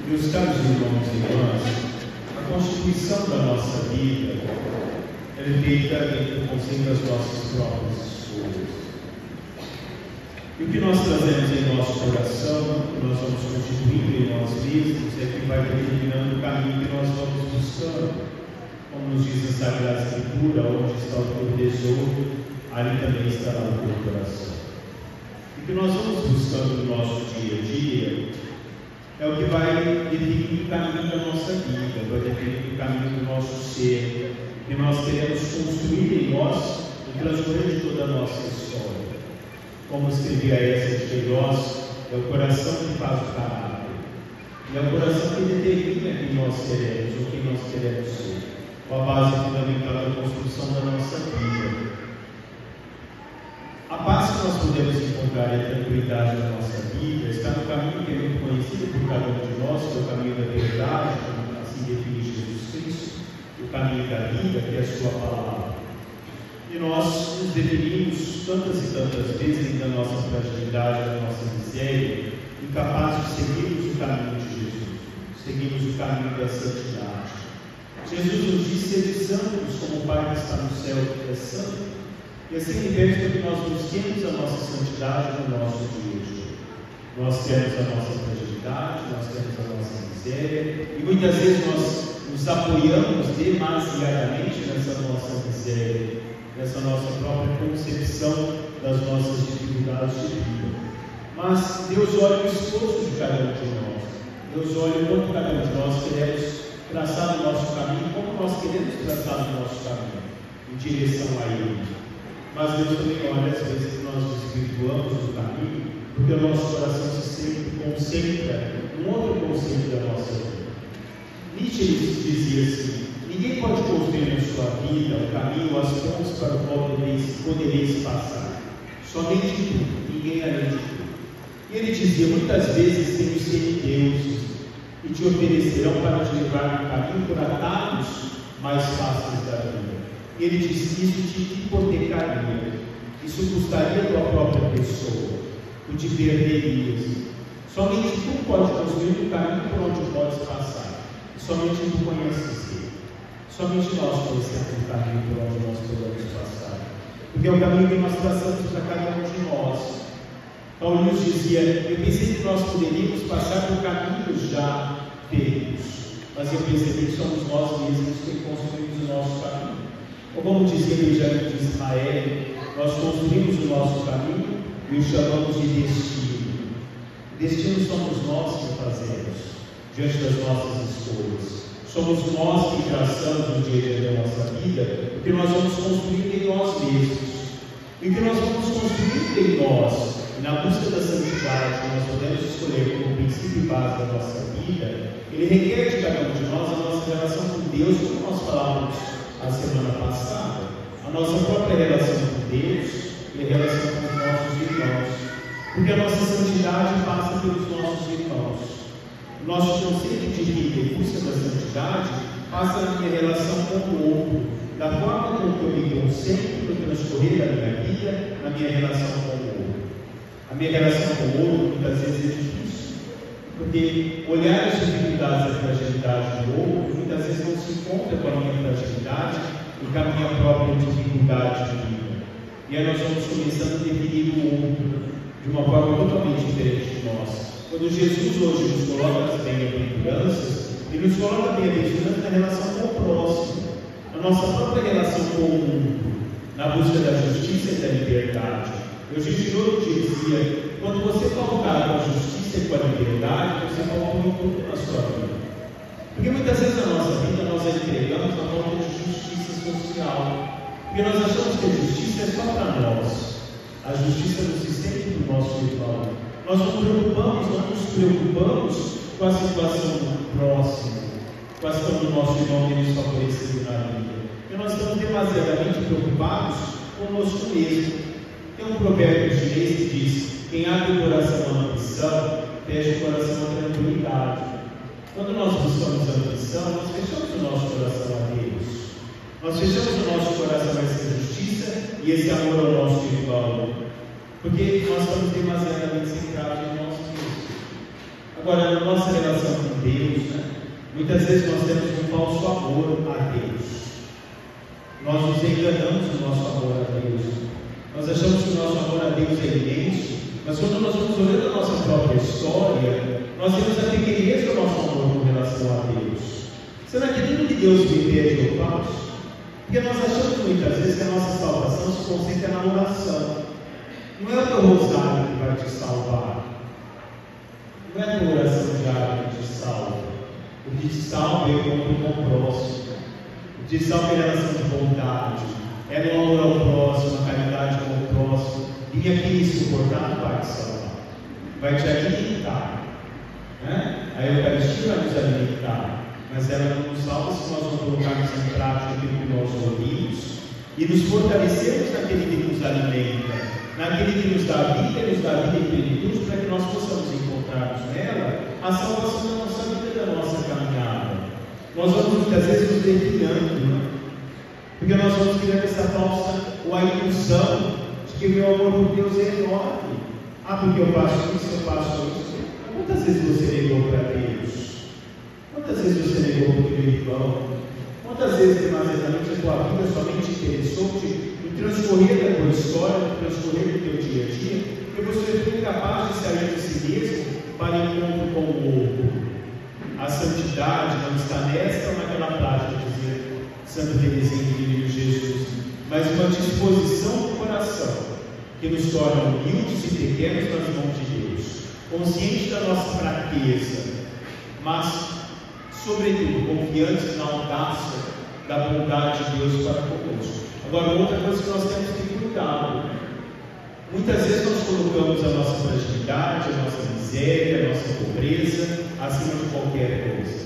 Meus caros irmãos e irmãs, a constituição da nossa vida é feita dentro do conceito das nossas próprias escolhas. E o que nós trazemos em nosso coração, o que nós vamos constituindo em nós mesmos, é que vai determinando o caminho que nós vamos buscando. Como nos diz a Sagrada Escritura, onde está o teu tesouro, ali também estará o teu coração. O que nós vamos buscando no nosso dia a dia é o que vai definir o caminho da nossa vida, vai definir o caminho do nosso ser, que nós queremos construir em nós no transcorrer de toda a nossa história. Como escrevia essa de Queiroz, é o coração que faz o caráter, e é o coração que determina quem nós queremos, ou quem nós queremos ser, com a base fundamental da construção da nossa vida. A paz que nós podemos encontrar e a tranquilidade da nossa vida está no caminho que é muito conhecido por cada um de nós, que é o caminho da verdade, como assim define Jesus Cristo, o caminho da vida, que é a sua palavra. E nós nos definimos tantas e tantas vezes da nossa fragilidade, da nossa miséria, incapazes de seguirmos o caminho de Jesus, seguirmos o caminho da santidade. Jesus nos diz: sede santos, como o Pai que está no céu é santo. E assim ele pede que nós busquemos a nossa santidade no nosso dia a dia. Nós temos a nossa fragilidade, nós temos a nossa miséria, e muitas vezes nós nos apoiamos demasiadamente nessa nossa miséria, nessa nossa própria concepção das nossas dificuldades de vida. Mas Deus olha o esforço de cada um de nós. Deus olha quanto cada um de nós queremos traçar o nosso caminho, como nós queremos traçar o nosso caminho em direção a Ele. Mas Deus também olha às vezes que nós desvirtuamos o caminho, porque o nosso coração se concentra num outro conceito da nossa vida. Nietzsche dizia assim: ninguém pode construir na sua vida o caminho, as pontes para o qual podereis passar. Somente tu, ninguém além de tu. E ele dizia: muitas vezes tenho sido deuses e te oferecerão para te levar no caminho por atalhos mais fáceis da vida. Ele disse: isso te hipotecaria, isso custaria a tua própria pessoa, tu te perderias. Somente tu pode construir o caminho por onde podes passar, e somente tu conheces ele. Somente nós conhecemos o caminho por onde nós podemos passar, porque é o caminho que nós traçamos para cada um de nós. Paulo nos dizia: eu pensei que nós poderíamos passar por caminhos já feitos, mas eu percebi que somos nós mesmos que construímos o nosso caminho. Ou como dizia Benjamin de Israel, nós construímos o nosso caminho e o chamamos de destino. Destino somos nós que fazemos diante das nossas escolhas. Somos nós que traçamos no dia a dia da nossa vida o que nós vamos construir em nós mesmos. E o que nós vamos construir em nós, e na busca da santidade, que nós podemos escolher como princípio e base da nossa vida, ele requer de cada um de nós a nossa relação com Deus, como nós falávamos a semana passada, a nossa própria relação com Deus e a relação com os nossos irmãos, porque a nossa santidade passa pelos nossos irmãos. O nosso conceito de vida e busca da santidade passa na minha relação com o outro, da forma como eu me concentro no transcorrer da minha vida, na minha relação com o outro. A minha relação com o outro muitas vezes é difícil, porque olhar as dificuldades e a fragilidade do outro muitas vezes não se encontra com a minha fragilidade e com a minha própria dificuldade de vida. E aí nós vamos começando a definir o outro de uma forma totalmente diferente de nós. Quando Jesus hoje nos coloca as bem-aventuranças, ele nos coloca a bem-aventurança na relação com o próximo, na nossa própria relação com o mundo, na busca da justiça e da liberdade. Eu dizia: quando você colocar com a justiça e com a liberdade, você coloca tudo na sua vida. Porque muitas vezes na nossa vida nós entregamos a falta de justiça social, porque nós achamos que a justiça é só para nós. A justiça no sistema do nosso irmão. Nós não nos preocupamos com a situação próxima, com a situação do nosso irmão menos favorecido na vida. Porque nós estamos demasiadamente preocupados conosco mesmo. Tem um provérbio chinês que diz: quem abre o coração à ambição, fecha o coração à tranquilidade. Quando nós buscamos a ambição, nós fechamos o nosso coração a Deus. Nós fechamos o nosso coração a essa justiça e esse amor ao nosso irmão, porque nós estamos demasiadamente centrados em nós mesmos. Agora, na nossa relação com de Deus, né? Muitas vezes nós temos um falso amor a Deus. Nós nos enganamos no nosso amor a Deus. Nós achamos que o nosso amor a Deus é imenso, mas quando nós vamos olhando a nossa própria história, nós vemos a pequenez do nosso amor com relação a Deus. Será que tudo que Deus me pede eu faço? Porque nós achamos muitas vezes que a nossa salvação se concentra na oração. Não é o teu rosário que vai te salvar. Não é a tua oração diária que te salva. O que te salva é o encontro com o próximo. O que te salva é a relação de bondade. É no amor ao próximo, a caridade com o próximo. E aqui me suportar não vai te salvar. Vai te alimentar. Né? A Eucaristia vai nos alimentar. Mas ela não nos salva se nós não colocarmos em prática aquilo que nós ouvimos e nos fortalecermos naquele que nos alimenta, naquele que nos dá vida e em plenitude, para que nós possamos encontrarmos nela a salvação da nossa vida e da nossa caminhada. Nós vamos muitas vezes nos desviando, né? Porque nós vamos criando essa falsa ou a ilusão de que o meu amor por Deus é enorme. Ah, porque eu faço isso, eu faço isso. Quantas vezes você negou para Deus? Quantas vezes você negou para o teu irmão? Quantas vezes, demasiadamente, a tua vida somente interessou-te no transcorrer da tua história, no transcorrer do teu dia a dia, porque você foi incapaz de sair de si mesmo para encontro com o outro? A santidade não está nesta ou naquela prática, dizia Santa Teresinha do Menino Jesus, mas uma disposição do coração que nos torna humildes e pequenos nas mãos de Deus, conscientes da nossa fraqueza, mas sobretudo confiantes na audácia da bondade de Deus para conosco. Agora, outra coisa que nós temos que cuidar, muitas vezes nós colocamos a nossa fragilidade, a nossa miséria, a nossa pobreza acima de qualquer coisa.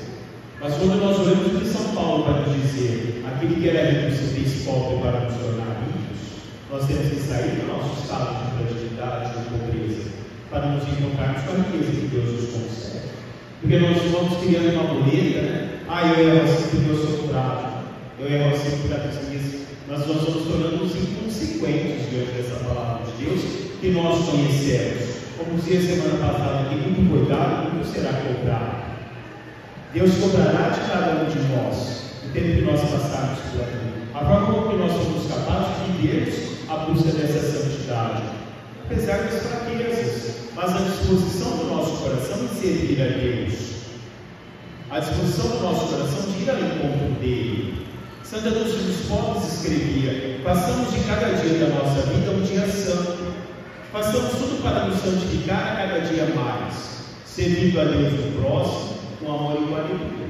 Mas quando nós olhamos o que São Paulo para nos dizer, aquele que era rico se fez pobre para nos tornar ricos, nós temos que sair do nosso estado de fragilidade, de pobreza, para nos encontrarmos com a riqueza que Deus nos concede. Porque nós vamos criando uma muleta, né? Eu erro assim porque eu sou frágil. Eu erro assim porque nós vamos tornando-nos inconsequentes diante dessa palavra de Deus que nós conhecemos. Como dizia semana passada aqui, muito cuidado, muito será cobrado. Deus cobrará de cada um de nós o tempo que nós passarmos por aqui. A forma como nós somos capazes de vivermos a busca dessa santidade, apesar das fraquezas, mas a disposição do nosso coração de servir a Deus, a disposição do nosso coração de ir ao encontro dele. Santa Lúcia dos Pobres escrevia: façamos de cada dia da nossa vida um dia santo, façamos tudo para nos santificar a cada dia mais, servindo a Deus no próximo, com amor e com alegria.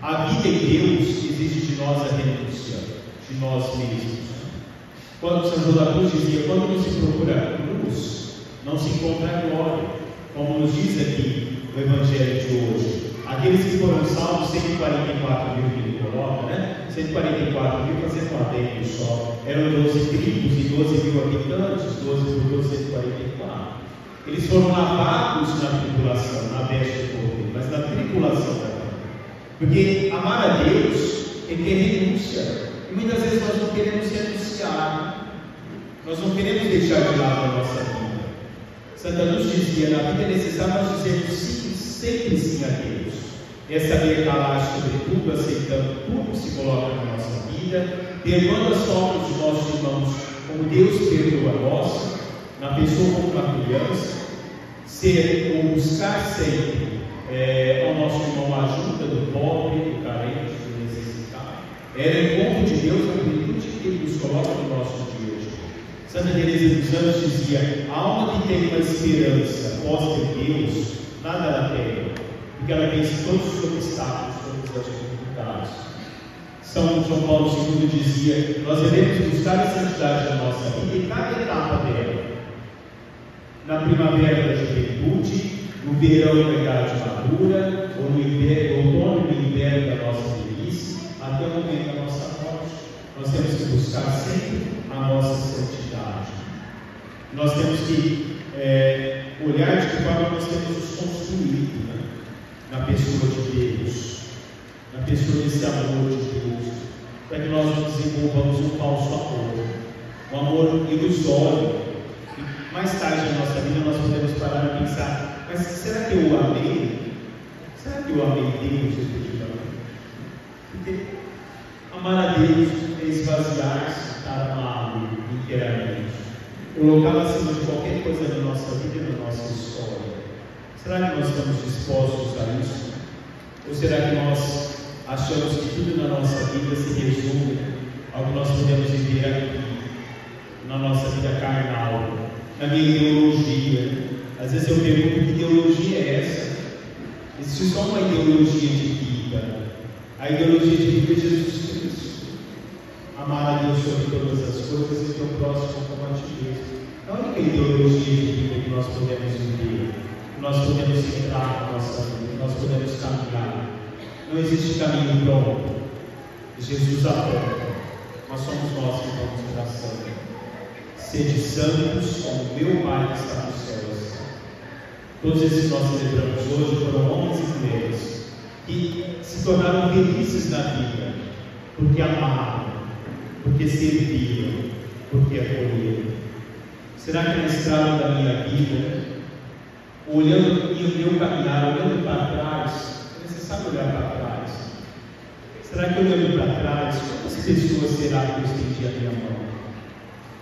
A vida em Deus exige de nós a renúncia de nós mesmos. Quando São João da Cruz dizia: quando não se procura a cruz, não se encontra a glória, como nos diz aqui o Evangelho de hoje. Aqueles que foram salvos, 144 mil que ele coloca, né? 144 mil fazendo um adendo só. Eram 12 tribos e 12 mil habitantes, 12 por 12, 144. Eles foram lavados na tribulação, na veste do cordeiro, mas na tribulação da vida. Porque amar a Deus é ter renúncia. E muitas vezes nós não queremos renunciar, nós não queremos deixar de lado a nossa vida. Santa Luz dizia: na vida é necessário nós dizermos sim, sempre sim a Deus. É saber calar sobre tudo, aceitando tudo que se coloca na nossa vida, perdoando as faltas dos nossos irmãos, como Deus perdoa a nossa, na pessoa como na criança, ser ou buscar sempre ao nosso irmão a ajuda do pobre, do carente, do necessitado. Era o encontro de Deus na plenitude que Ele nos coloca no nosso dia hoje. Santa Teresa dos Anjos dizia: a alma que tem uma esperança posta em Deus, nada ela tem, porque ela vence todos os obstáculos, todas as dificuldades. São João Paulo II dizia: nós devemos buscar a santidade da nossa vida em cada etapa dela. Na primavera da juventude, no verão da idade madura, ou no outono e no inverno da nossa velhice, até o momento da nossa morte. Nós temos que buscar sempre a nossa santidade. Nós temos que olhar de que forma nós temos nos construído, né? Na pessoa de Deus, na pessoa desse amor de Deus, para que nós não desenvolvamos um falso amor, um amor ilusório. E mais tarde na nossa vida nós podemos parar e pensar: mas será que eu amei? Será que que eu amei Deus efetivamente? Porque amar a Deus é esvaziar-se para amá-lo inteiramente, colocá-lo acima de qualquer coisa na nossa vida e na nossa história. Será que nós estamos dispostos a isso? Ou será que nós achamos que tudo na nossa vida se resume ao que nós podemos viver aqui, na nossa vida carnal, na minha ideologia? Às vezes eu pergunto: que ideologia é essa? Existe só uma ideologia de vida. A ideologia de vida é Jesus Cristo. Amar a Deus sobre todas as coisas e o teu próximo como a ti mesmo. É a única ideologia de vida que nós podemos viver, que nós podemos entrar na nossa vida, que nós podemos caminhar. Não existe caminho pronto. Jesus aponta. Mas somos nós que vamos traçando. Sede santos como meu Pai que está nos céus. Todos esses que nós celebramos hoje foram homens e mulheres que se tornaram felizes na vida, porque amaram, porque serviram, porque acolheram. Será que na estrada da minha vida, olhando e o meu caminhar, olhando para trás, é necessário olhar para trás? Será que olhando para trás, quantas pessoas será que eu estendi a minha mão?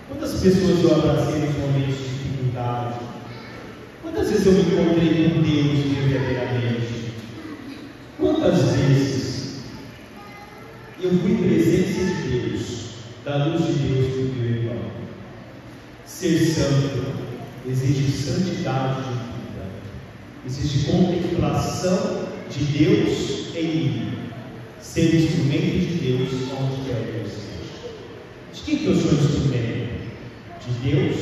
Quantas pessoas eu abracei nos momentos de dificuldade? Quantas vezes eu me encontrei com Deus verdadeiramente? Quantas vezes eu fui presença de Deus, da luz de Deus para o meu irmão? Ser santo exige santidade de vida, exige contemplação de Deus em mim, ser instrumento de Deus onde quer que eu esteja. De quem que eu sou instrumento? De Deus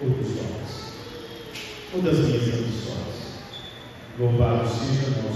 ou dos homens? Ou das minhas ambições? Louvado seja nosso